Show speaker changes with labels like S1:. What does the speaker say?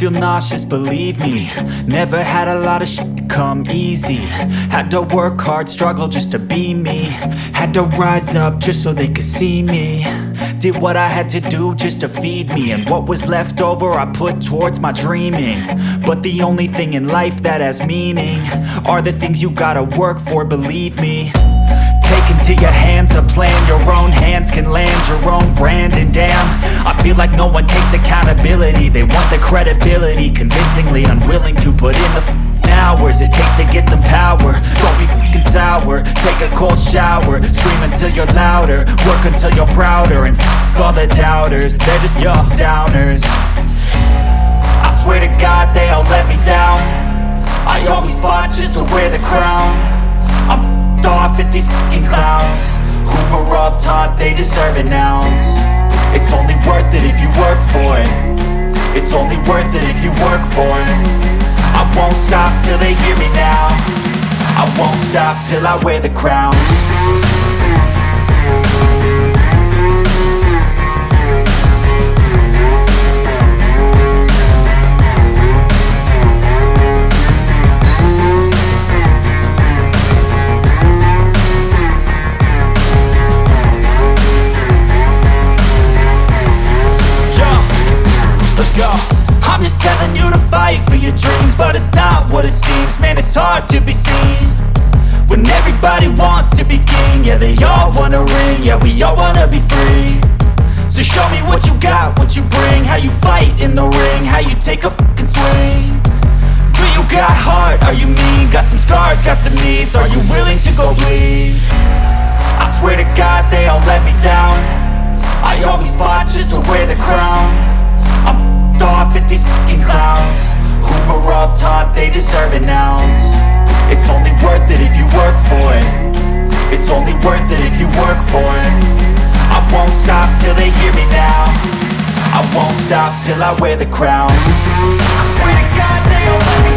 S1: feel nauseous, believe me. Never had a lot of shit come easy. Had to work hard, struggle just to be me. Had to rise up just so they could see me. Did what I had to do just to feed me. And what was left over I put towards my dreaming. But the only thing in life that has meaning are the things you gotta work for, believe me. Take into your hands a plan. Your own hands can land your own brand. And damn, I feel like no one takes accountability. They want the credibility, convincingly unwilling to put in the hours it takes to get some power. Don't be f***ing sour, take a cold shower. Scream until you're louder, work until you're prouder. And f*** all the doubters, they're just your downers. I swear to God they all let me down. I always fought just to wear the crown. I'm off at these fucking clowns who were all taught they deserve an ounce. It's only worth it if you work for it. It's only worth it if you work for it. I won't stop till they hear me now. I won't stop till I wear the crown. I'm just telling you to fight for your dreams, but it's not what it seems. Man, it's hard to be seen when everybody wants to be king. Yeah, they all wanna ring, yeah, we all wanna be free. So show me what you got, what you bring, how you fight in the ring, how you take a fucking swing. Do you got heart, are you mean? Got some scars, got some needs, are you willing to go bleed? I swear to God they all let me down. I always fought just to wear the crown. I'm off at these fucking clowns who were all taught they deserve an ounce. It's only worth it if you work for it. It's only worth it if you work for it. I won't stop till they hear me now. I won't stop till I wear the crown. I swear to God they all let me